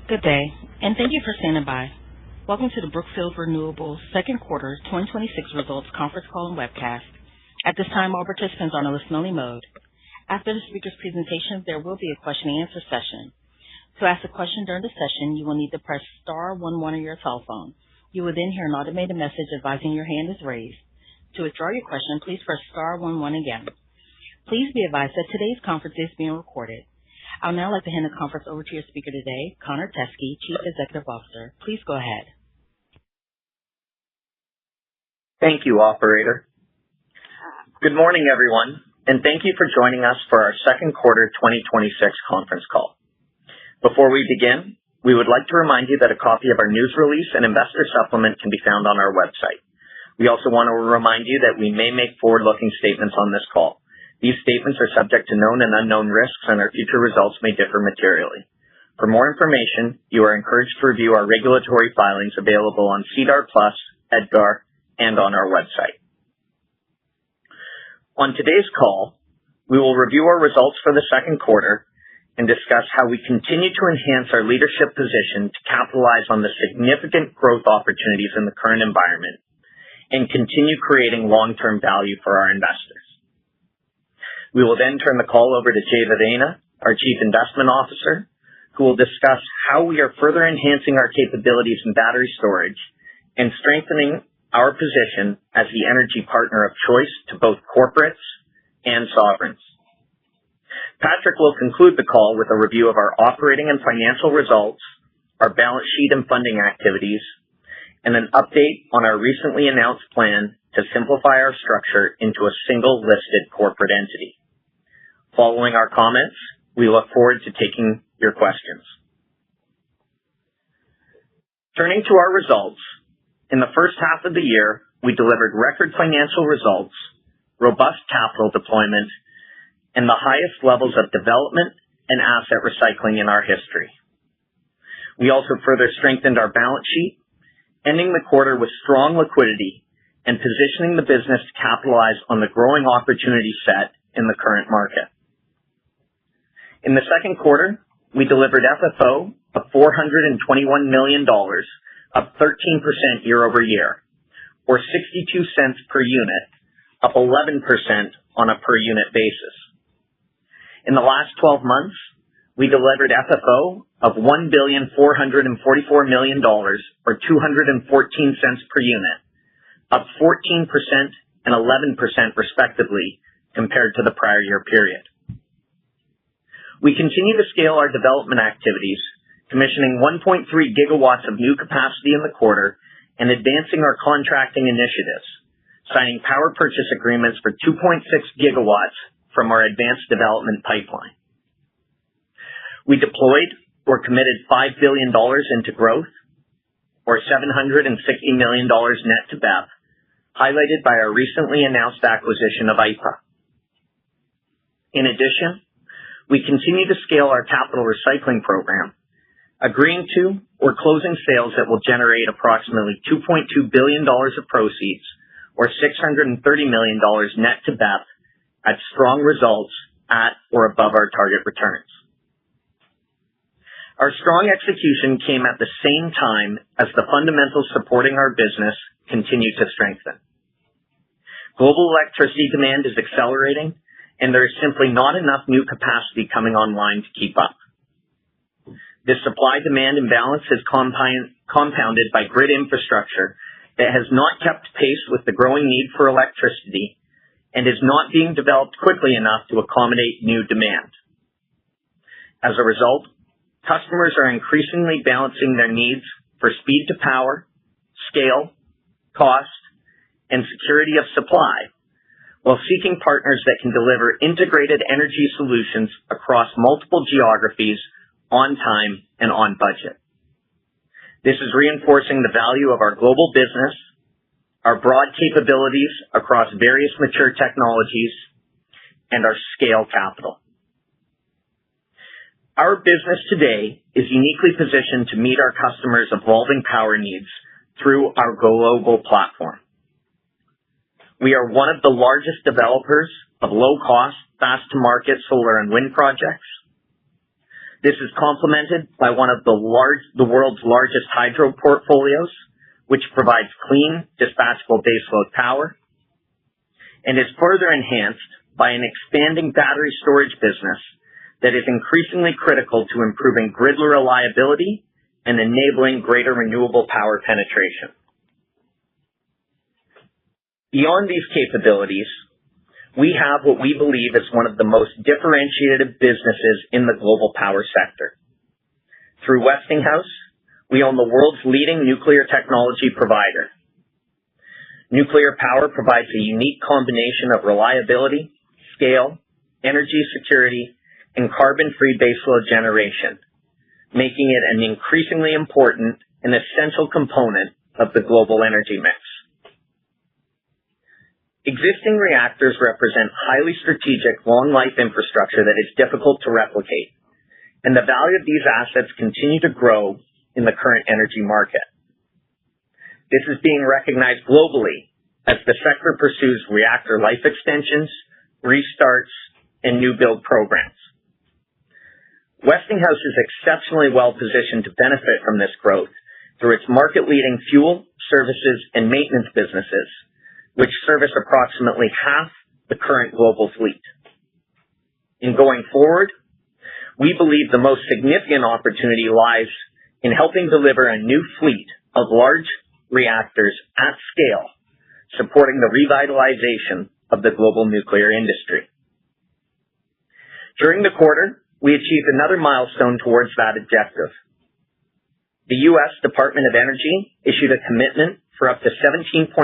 Good day, and thank you for standing by. Welcome to the Brookfield Renewable Second Quarter 2026 Results Conference Call and Webcast. At this time, all participants are on a listen-only mode. After the speaker's presentation, there will be a question-and-answer session. To ask a question during the session, you will need to press star 11 on your telephone. You will then hear an automated message advising your hand is raised. To withdraw your question, please press star 11 again. Please be advised that today's conference is being recorded. I would now like to hand the conference over to your speaker today, Connor Teskey, Chief Executive Officer. Please go ahead. Thank you, operator. Good morning, everyone, and thank you for joining us for our second quarter 2026 conference call. Before we begin, we would like to remind you that a copy of our news release and investor supplement can be found on our website. We also want to remind you that we may make forward-looking statements on this call. These statements are subject to known and unknown risks, and our future results may differ materially. For more information, you are encouraged to review our regulatory filings available on SEDAR+, EDGAR, and on our website. On today's call, we will review our results for the second quarter and discuss how we continue to enhance our leadership position to capitalize on the significant growth opportunities in the current environment and continue creating long-term value for our investors. We will then turn the call over to Jay Vedena, our Chief Investment Officer, who will discuss how we are further enhancing our capabilities in battery storage and strengthening our position as the energy partner of choice to both corporates and sovereigns. Patrick will conclude the call with a review of our operating and financial results, our balance sheet and funding activities, and an update on our recently announced plan to simplify our structure into a single listed corporate entity. Following our comments, we look forward to taking your questions. Turning to our results, in the first half of the year, we delivered record financial results, robust capital deployment, and the highest levels of development and asset recycling in our history. We also further strengthened our balance sheet, ending the quarter with strong liquidity and positioning the business to capitalize on the growing opportunity set in the current market. In the second quarter, we delivered FFO of $421 million, up 13% year over year, or 62 cents per unit, up 11% on a per unit basis. In the last 12 months, we delivered FFO of $1,444 million, or 214 cents per unit, up 14% and 11% respectively compared to the prior year period. We continue to scale our development activities, commissioning 1.3 gigawatts of new capacity in the quarter and advancing our contracting initiatives, signing power purchase agreements for 2.6 gigawatts from our advanced development pipeline. We deployed or committed $5 billion into growth, or $760 million net to BEP, highlighted by our recently announced acquisition of IPA. In addition, we continue to scale our capital recycling program, agreeing to or closing sales that will generate approximately $2.2 billion of proceeds, or $630 million net to BEP, at strong results at or above our target returns. Our strong execution came at the same time as the fundamentals supporting our business continue to strengthen. Global electricity demand is accelerating, and there is simply not enough new capacity coming online to keep up. This supply-demand imbalance is compounded by grid infrastructure that has not kept pace with the growing need for electricity and is not being developed quickly enough to accommodate new demand. As a result, customers are increasingly balancing their needs for speed to power, scale, cost, and security of supply, while seeking partners that can deliver integrated energy solutions across multiple geographies on time and on budget. This is reinforcing the value of our global business, our broad capabilities across various mature technologies, and our scale capital. Our business today is uniquely positioned to meet our customers' evolving power needs through our global platform. We are one of the largest developers of low-cost, fast-to-market solar and wind projects. This is complemented by one of the world's largest hydro portfolios, which provides clean, dispatchable baseload power, and is further enhanced by an expanding battery storage business that is increasingly critical to improving grid reliability and enabling greater renewable power penetration. Beyond these capabilities, we have what we believe is one of the most differentiated businesses in the global power sector. Through Westinghouse, we own the world's leading nuclear technology provider. Nuclear power provides a unique combination of reliability, scale, energy security, and carbon-free baseload generation, making it an increasingly important and essential component of the global energy mix. Existing reactors represent highly strategic, long-life infrastructure that is difficult to replicate, and the value of these assets continue to grow in the current energy market. This is being recognized globally as the sector pursues reactor life extensions, restarts, and new build programs. Westinghouse is exceptionally well positioned to benefit from this growth through its market-leading fuel, services, and maintenance businesses, which service approximately half the current global fleet. In going forward, we believe the most significant opportunity lies in helping deliver a new fleet of large reactors at scale, supporting the revitalization of the global nuclear industry. During the quarter, we achieved another milestone towards that objective. The U.S. Department of Energy issued a commitment for up to $17.5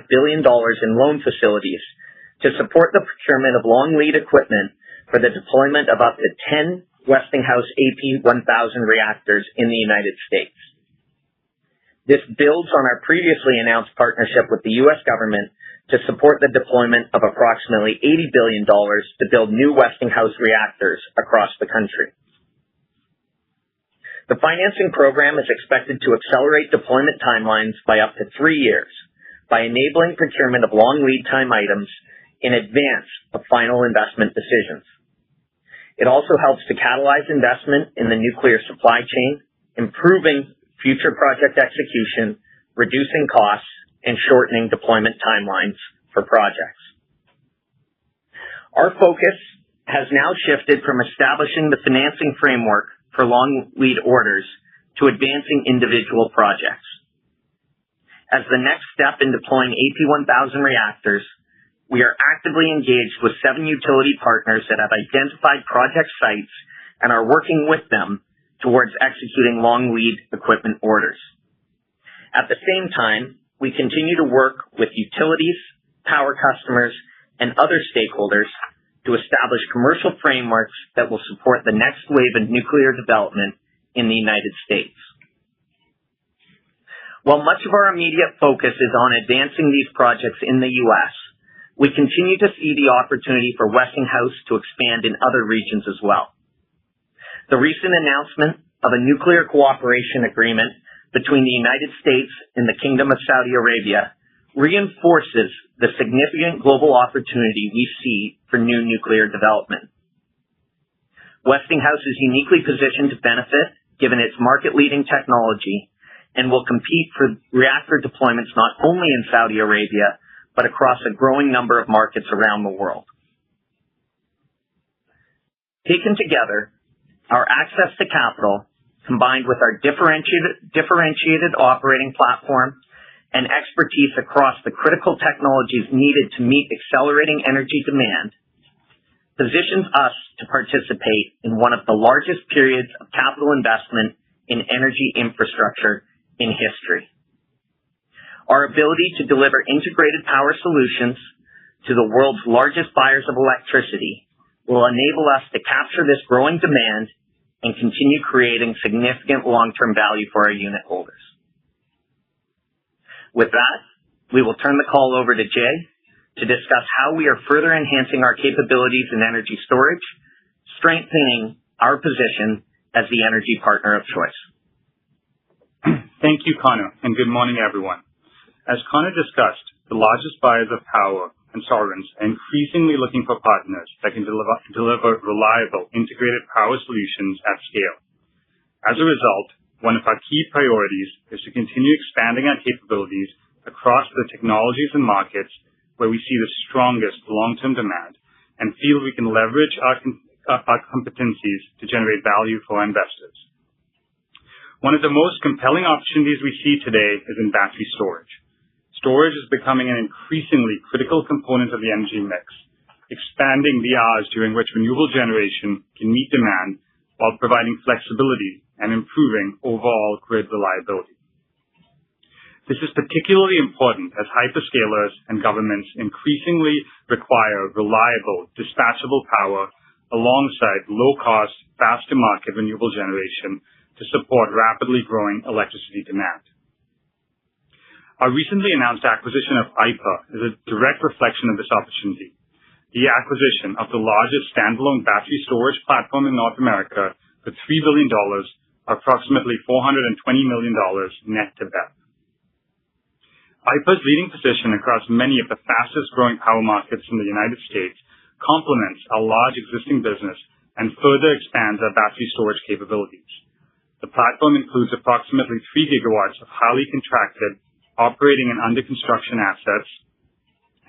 billion in loan facilities to support the procurement of long lead equipment for the deployment of up to 10 Westinghouse AP1000 reactors in the United States. This builds on our previously announced partnership with the U.S. government to support the deployment of approximately $80 billion to build new Westinghouse reactors across the country. The financing program is expected to accelerate deployment timelines by up to 3 years by enabling procurement of long lead time items in advance of final investment decisions. It also helps to catalyze investment in the nuclear supply chain, improving future project execution, reducing costs, and shortening deployment timelines for projects. Our focus has now shifted from establishing the financing framework for long lead orders to advancing individual projects. As the next step in deploying AP1000 reactors, we are actively engaged with 7 utility partners that have identified project sites and are working with them towards executing long lead equipment orders. At the same time, we continue to work with utilities, power customers, and other stakeholders to establish commercial frameworks that will support the next wave of nuclear development in the United States. While much of our immediate focus is on advancing these projects in the U.S., we continue to see the opportunity for Westinghouse to expand in other regions as well. The recent announcement of a nuclear cooperation agreement between the United States and the Kingdom of Saudi Arabia reinforces the significant global opportunity we see for new nuclear development. Westinghouse is uniquely positioned to benefit given its market-leading technology and will compete for reactor deployments not only in Saudi Arabia, but across a growing number of markets around the world. Taken together, our access to capital, combined with our differentiated operating platform and expertise across the critical technologies needed to meet accelerating energy demand, positions us to participate in one of the largest periods of capital investment in energy infrastructure in history. Our ability to deliver integrated power solutions to the world's largest buyers of electricity will enable us to capture this growing demand and continue creating significant long-term value for our unit holders. With that, we will turn the call over to Jay to discuss how we are further enhancing our capabilities in energy storage, strengthening our position as the energy partner of choice. Thank you, Connor, and good morning, everyone. As Connor discussed, the largest buyers of power and sovereigns are increasingly looking for partners that can deliver reliable, integrated power solutions at scale. As a result, one of our key priorities is to continue expanding our capabilities across the technologies and markets where we see the strongest long-term demand and feel we can leverage our competencies to generate value for our investors. One of the most compelling opportunities we see today is in battery storage. Storage is becoming an increasingly critical component of the energy mix, expanding the hours during which renewable generation can meet demand while providing flexibility and improving overall grid reliability. This is particularly important as hyperscalers and governments increasingly require reliable, dispatchable power alongside low-cost, fast-to-market renewable generation to support rapidly growing electricity demand. Our recently announced acquisition of IPA is a direct reflection of this opportunity. The acquisition of the largest standalone battery storage platform in North America for $3 billion, or approximately $420 million net to BEP. IPA's leading position across many of the fastest-growing power markets in the United States complements our large existing business and further expands our battery storage capabilities. The platform includes approximately 3 gigawatts of highly contracted, operating and under construction assets,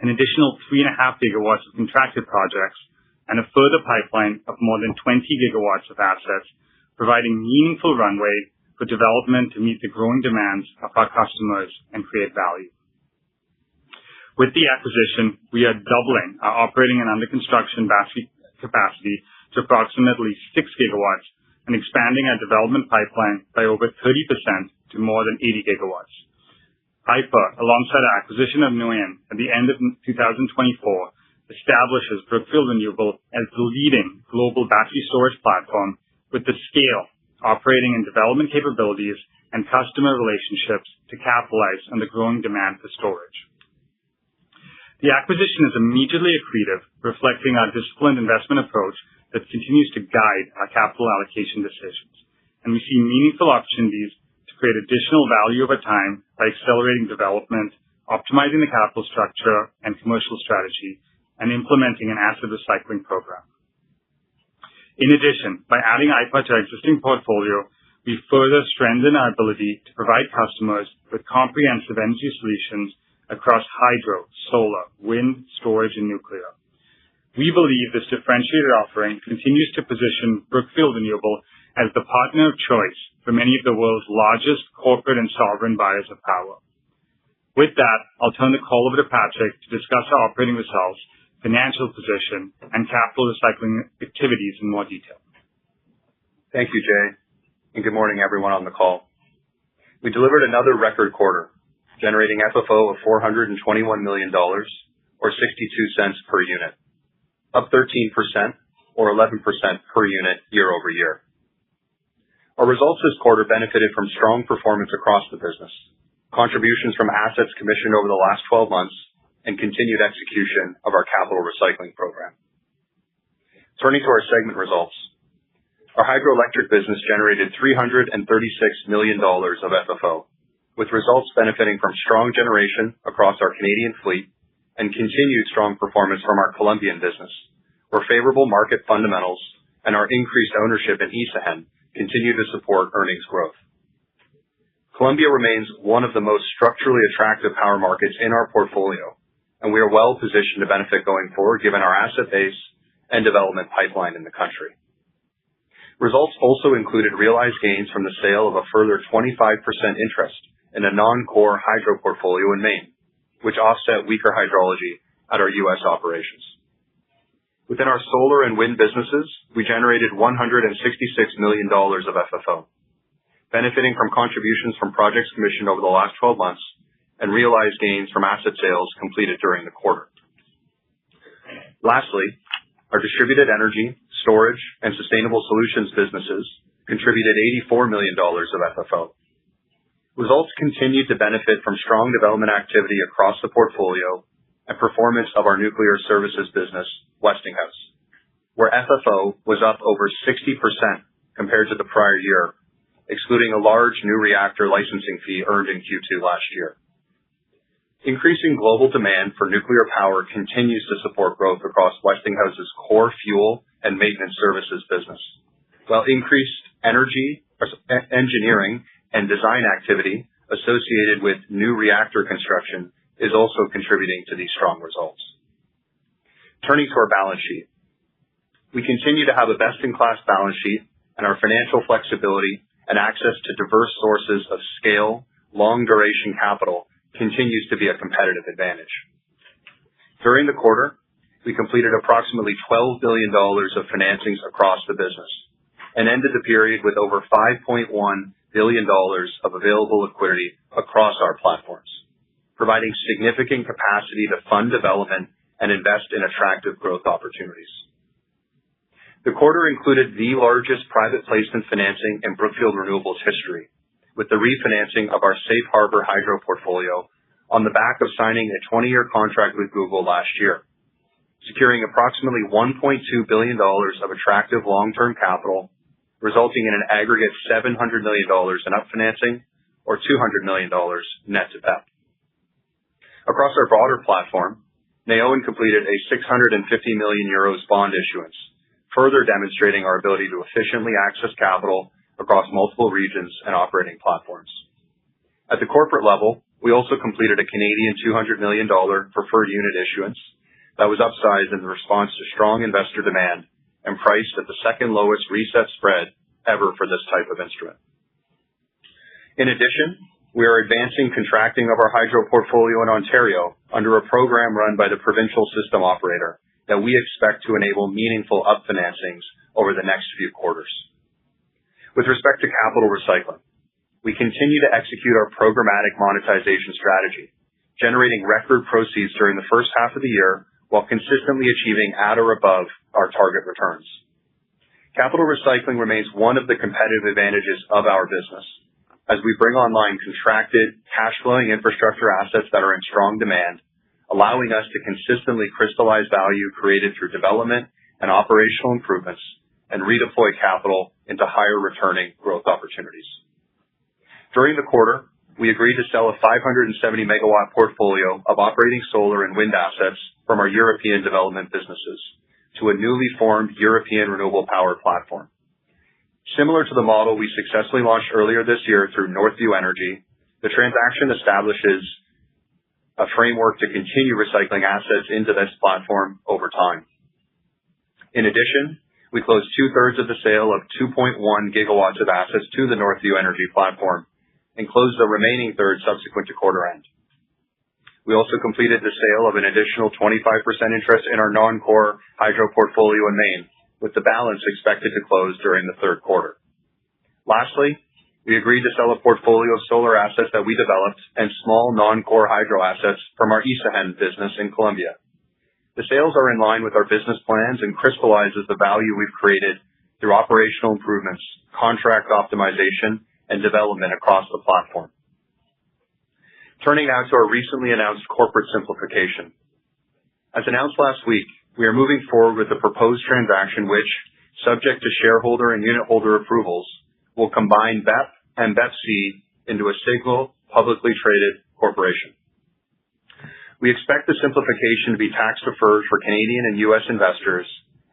an additional 3.5 gigawatts of contracted projects, and a further pipeline of more than 20 gigawatts of assets, providing meaningful runway for development to meet the growing demands of our customers and create value. With the acquisition, we are doubling our operating and under construction battery capacity to approximately 6 gigawatts and expanding our development pipeline by over 30% to more than 80 gigawatts. IPA, alongside our acquisition of Neoen at the end of 2024, establishes Brookfield Renewable as the leading global battery storage platform with the scale, operating and development capabilities, and customer relationships to capitalize on the growing demand for storage. The acquisition is immediately accretive, reflecting our disciplined investment approach that continues to guide our capital allocation decisions, and we see meaningful opportunities to create additional value over time by accelerating development, optimizing the capital structure and commercial strategy, and implementing an asset recycling program. In addition, by adding IPA to our existing portfolio, we further strengthen our ability to provide customers with comprehensive energy solutions across hydro, solar, wind, storage, and nuclear. We believe this differentiated offering continues to position Brookfield Renewable as the partner of choice for many of the world's largest corporate and sovereign buyers of power. With that, I'll turn the call over to Patrick to discuss our operating results, financial position, and capital recycling activities in more detail. Thank you, Jay, and good morning everyone on the call. We delivered another record quarter, generating FFO of $421 million, or 62 cents per unit, up 13% or 11% per unit year over year. Our results this quarter benefited from strong performance across the business, contributions from assets commissioned over the last 12 months, and continued execution of our capital recycling program. Turning to our segment results, our hydroelectric business generated $336 million of FFO, with results benefiting from strong generation across our Canadian fleet and continued strong performance from our Colombian business, where favorable market fundamentals and our increased ownership in Isagen continue to support earnings growth. Colombia remains one of the most structurally attractive power markets in our portfolio, and we are well positioned to benefit going forward given our asset base and development pipeline in the country. Results also included realized gains from the sale of a further 25% interest in a non-core hydro portfolio in Maine, which offset weaker hydrology at our U.S. operations. Within our solar and wind businesses, we generated $166 million of FFO, benefiting from contributions from projects commissioned over the last 12 months and realized gains from asset sales completed during the quarter. Lastly, our distributed energy, storage, and sustainable solutions businesses contributed $84 million of FFO. Results continued to benefit from strong development activity across the portfolio and performance of our nuclear services business, Westinghouse, where FFO was up over 60% compared to the prior year, excluding a large new reactor licensing fee earned in Q2 last year. Increasing global demand for nuclear power continues to support growth across Westinghouse's core fuel and maintenance services business, while increased engineering and design activity associated with new reactor construction is also contributing to these strong results. Turning to our balance sheet. We continue to have a best-in-class balance sheet, and our financial flexibility and access to diverse sources of scale, long-duration capital continues to be a competitive advantage. During the quarter, we completed approximately $12 billion of financings across the business and ended the period with over $5.1 billion of available liquidity across our platforms, providing significant capacity to fund development and invest in attractive growth opportunities. The quarter included the largest private placement financing in Brookfield Renewable's history, with the refinancing of our Safe Harbor hydro portfolio on the back of signing a 20-year contract with Google last year, securing approximately $1.2 billion of attractive long-term capital, resulting in an aggregate $700 million in upfinancing or $200 million net to BEP. Across our broader platform, Neoen completed a 650 million euros bond issuance, further demonstrating our ability to efficiently access capital across multiple regions and operating platforms. At the corporate level, we also completed a Canadian $200 million preferred unit issuance that was upsized in response to strong investor demand and priced at the second lowest reset spread ever for this type of instrument. In addition, we are advancing contracting of our hydro portfolio in Ontario under a program run by the provincial system operator that we expect to enable meaningful upfinancings over the next few quarters. With respect to capital recycling, we continue to execute our programmatic monetization strategy, generating record proceeds during the first half of the year while consistently achieving at or above our target returns. Capital recycling remains one of the competitive advantages of our business as we bring online contracted, cash-flowing infrastructure assets that are in strong demand, allowing us to consistently crystallize value created through development and operational improvements and redeploy capital into higher returning growth opportunities. During the quarter, we agreed to sell a 570 megawatt portfolio of operating solar and wind assets from our European development businesses to a newly formed European renewable power platform. Similar to the model we successfully launched earlier this year through Northview Energy, the transaction establishes a framework to continue recycling assets into this platform over time. In addition, we closed 2/3 of the sale of 2.1 gigawatts of assets to the Northview Energy platform and closed the remaining third subsequent to quarter end. We also completed the sale of an additional 25% interest in our non-core hydro portfolio in Maine, with the balance expected to close during the third quarter. Lastly, we agreed to sell a portfolio of solar assets that we developed and small non-core hydro assets from our Isagen business in Colombia. The sales are in line with our business plans and crystallizes the value we've created through operational improvements, contract optimization, and development across the platform. Turning now to our recently announced corporate simplification. As announced last week, we are moving forward with a proposed transaction which, subject to shareholder and unit holder approvals, will combine BEP and BEPC into a single publicly traded corporation. We expect the simplification to be tax deferred for Canadian and U.S. investors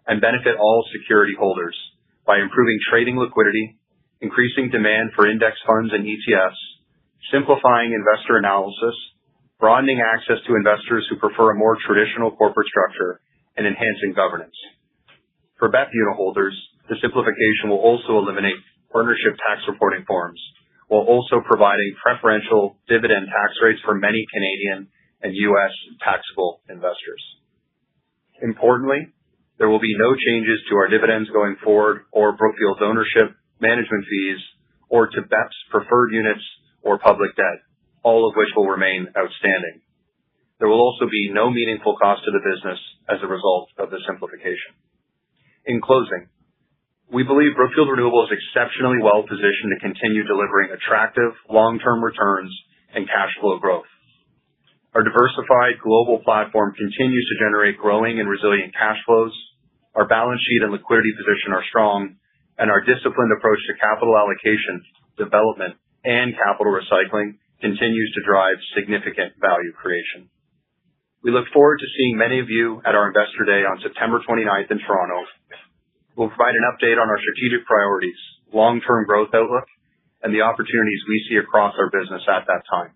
and benefit all security holders by improving trading liquidity, increasing demand for index funds and ETFs, simplifying investor analysis, broadening access to investors who prefer a more traditional corporate structure, and enhancing governance. For BEP unit holders, the simplification will also eliminate partnership tax reporting forms, while also providing preferential dividend tax rates for many Canadian and U.S. taxable investors. Importantly, there will be no changes to our dividends going forward or Brookfield's ownership, management fees, or to BEP's preferred units or public debt, all of which will remain outstanding. There will also be no meaningful cost to the business as a result of the simplification. In closing, we believe Brookfield Renewable is exceptionally well positioned to continue delivering attractive long-term returns and cash flow growth. Our diversified global platform continues to generate growing and resilient cash flows. Our balance sheet and liquidity position are strong, and our disciplined approach to capital allocation, development, and capital recycling continues to drive significant value creation. We look forward to seeing many of you at our Investor Day on September 29th in Toronto. We'll provide an update on our strategic priorities, long-term growth outlook, and the opportunities we see across our business at that time.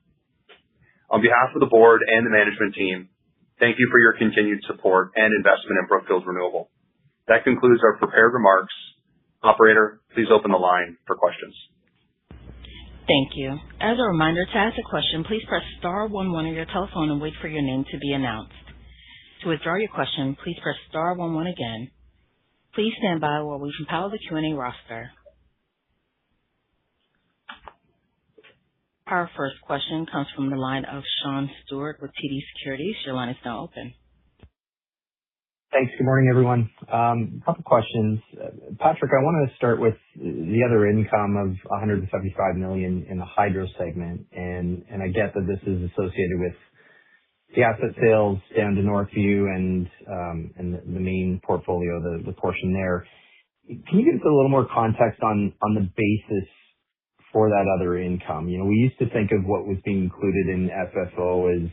On behalf of the board and the management team, thank you for your continued support and investment in Brookfield Renewable. That concludes our prepared remarks. Operator, please open the line for questions. Thank you. As a reminder, to ask a question, please press *11 on your telephone and wait for your name to be announced. To withdraw your question, please press *11 again. Please stand by while we compile the Q&A roster. Our first question comes from the line of Sean Stewart with TD Securities. Your line is now open. Thanks. Good morning, everyone. A couple questions. Patrick, I wanted to start with the other income of $175 million in the hydro segment, and I get that this is associated with the asset sales down to Northview and the main portfolio, the portion there. Can you give us a little more context on the basis for that other income? We used to think of what was being included in FFO as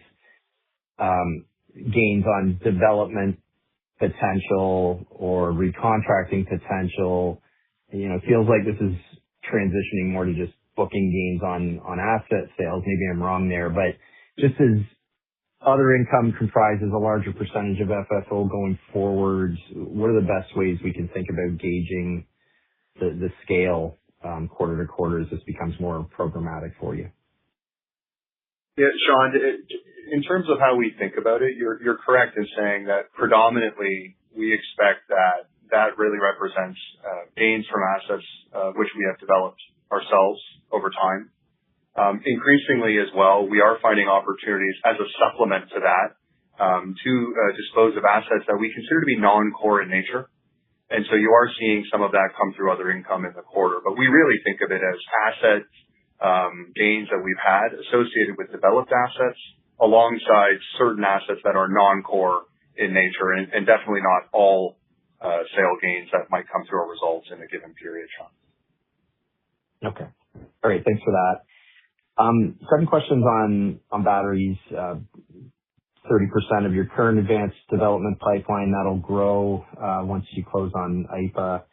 gains on development potential or recontracting potential. It feels like this is transitioning more to just booking gains on asset sales. Maybe I'm wrong there, but just as other income comprises a larger percentage of FFO going forward, what are the best ways we can think about gauging the scale quarter to quarter as this becomes more programmatic for you? Yeah, Sean, in terms of how we think about it, you're correct in saying that predominantly we expect that really represents gains from assets which we have developed ourselves over time. Increasingly as well, we are finding opportunities as a supplement to that to dispose of assets that we consider to be non-core in nature. And so you are seeing some of that come through other income in the quarter. But we really think of it as asset gains that we've had associated with developed assets alongside certain assets that are non-core in nature, and definitely not all sale gains that might come through our results in a given period, Sean. Okay. All right. Thanks for that. Second question's on batteries. 30% of your current advanced development pipeline, that'll grow once you close on IPA.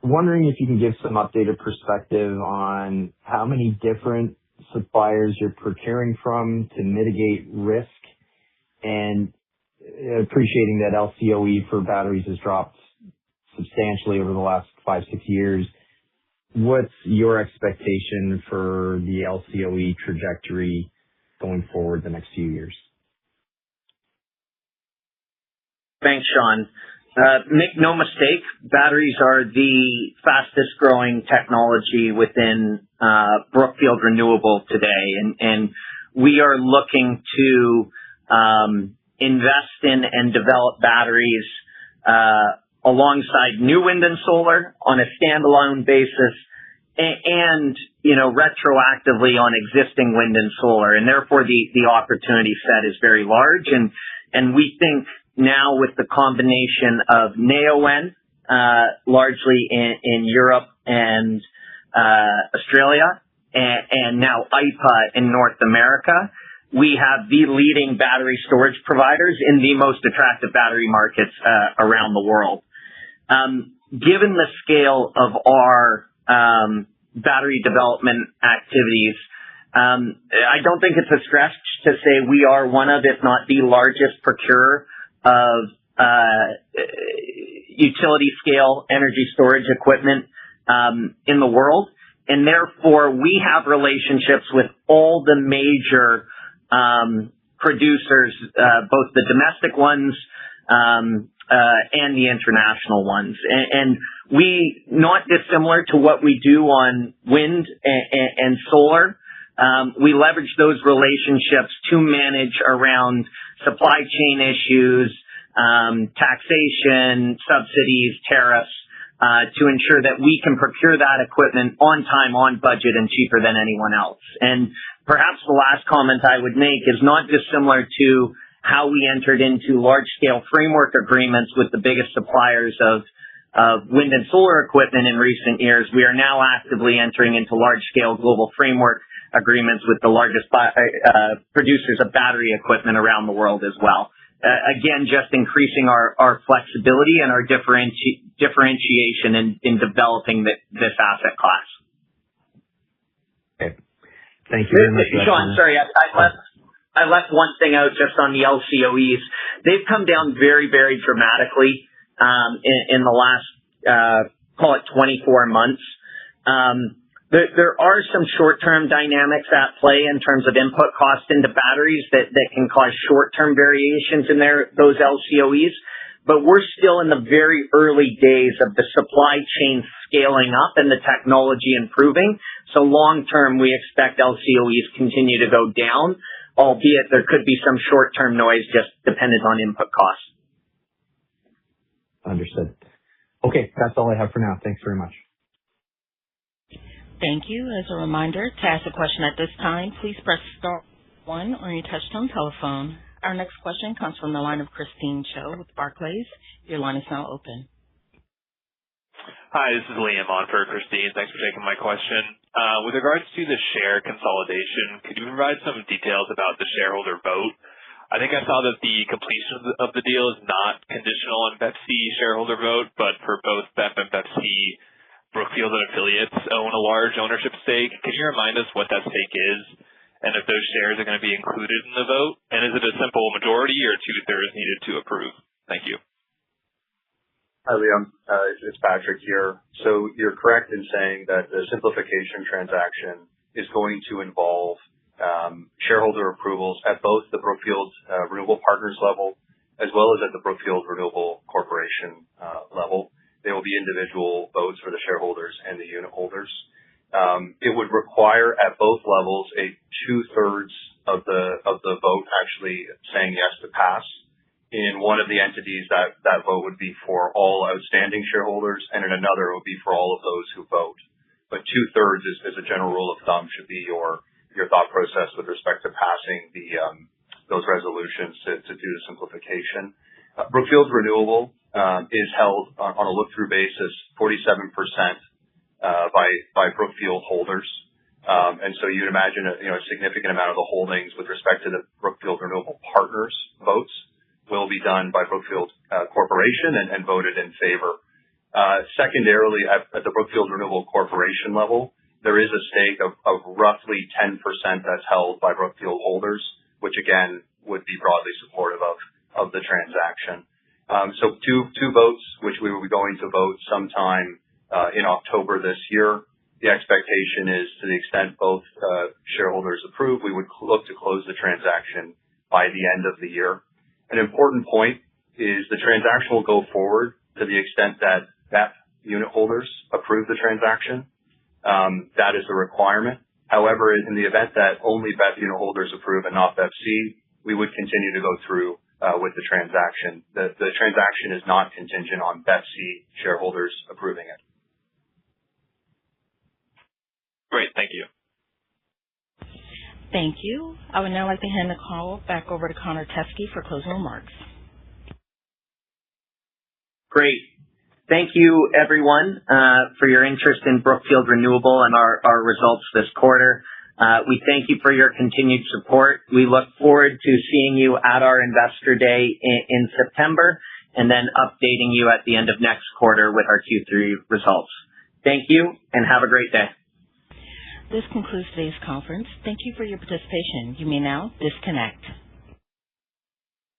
Wondering if you can give some updated perspective on how many different suppliers you're procuring from to mitigate risk, and appreciating that LCOE for batteries has dropped substantially over the last 5-6 years. What's your expectation for the LCOE trajectory going forward the next few years? Thanks, Sean. Make no mistake, batteries are the fastest growing technology within Brookfield Renewable today. And we are looking to invest in and develop batteries alongside new wind and solar on a standalone basis and retroactively on existing wind and solar. And therefore the opportunity set is very large. And we think now with the combination of Neoen, largely in Europe and Australia, and now IPA in North America, we have the leading battery storage providers in the most attractive battery markets around the world. Given the scale of our battery development activities, I don't think it's a stretch to say we are one of, if not the largest procurer of utility scale energy storage equipment in the world. And therefore we have relationships with all the major producers, both the domestic ones and the international ones. And we, not dissimilar to what we do on wind and solar, we leverage those relationships to manage around supply chain issues, taxation, subsidies, tariffs, to ensure that we can procure that equipment on time, on budget, and cheaper than anyone else. And perhaps the last comment I would make is not dissimilar to how we entered into large-scale framework agreements with the biggest suppliers of wind and solar equipment in recent years. We are now actively entering into large-scale global framework agreements with the largest producers of battery equipment around the world as well. Again, just increasing our flexibility and our differentiation in developing this asset class. Okay. Thank you very much. Sean, sorry, I left one thing out just on the LCOEs. They've come down very, very dramatically in the last, call it 24 months. There are some short-term dynamics at play in terms of input cost into batteries that can cause short-term variations in those LCOEs. But we're still in the very early days of the supply chain scaling up and the technology improving. So long-term, we expect LCOEs continue to go down, albeit there could be some short-term noise just dependent on input costs. Understood. Okay, that's all I have for now. Thanks very much. Thank you. As a reminder, to ask a question at this time, please press star 1 on your touchtone telephone. Our next question comes from the line of Christine Cho with Barclays. Your line is now open. Hi, this is Liam on for Christine. Thanks for taking my question. With regards to the share consolidation, could you provide some details about the shareholder vote? I think I saw that the completion of the deal is not conditional on BEPC shareholder vote, but for both BEP and BEPC, Brookfield and affiliates own a large ownership stake. Can you remind us what that stake is and if those shares are going to be included in the vote? And is it a simple majority or 2/3 needed to approve? Thank you. Hi, Liam. It's Patrick here. So you're correct in saying that the simplification transaction is going to involve shareholder approvals at both the Brookfield Renewable Partners level as well as at the Brookfield Renewable Corporation level. There will be individual votes for the shareholders and the unit holders. It would require at both levels a 2/3 of the vote actually saying yes to pass. In one of the entities, that vote would be for all outstanding shareholders, and in another, it would be for all of those who vote. But 2/3 is a general rule of thumb, should be your thought process with respect to passing those resolutions to do the simplification. Brookfield Renewable is held on a look-through basis 47% by Brookfield holders. And so you'd imagine a significant amount of the holdings with respect to the Brookfield Renewable Partners votes will be done by Brookfield Corporation and voted in favor. Secondarily, at the Brookfield Renewable Corporation level, there is a stake of roughly 10% that's held by Brookfield holders, which again would be broadly supportive of the transaction. So two votes, which we will be going to vote sometime in October this year. The expectation is, to the extent both shareholders approve, we would look to close the transaction by the end of the year. An important point is the transaction will go forward to the extent that BEP unit holders approve the transaction. That is the requirement. However, in the event that only BEP unit holders approve and not BEPC, we would continue to go through with the transaction. The transaction is not contingent on BEPC shareholders approving it. Great. Thank you. Thank you. I would now like to hand the call back over to Connor Teskey for closing remarks. Great. Thank you, everyone, for your interest in Brookfield Renewable and our results this quarter. We thank you for your continued support. We look forward to seeing you at our Investor Day in September and then updating you at the end of next quarter with our Q3 results. Thank you and have a great day. This concludes today's conference. Thank you for your participation. You may now disconnect.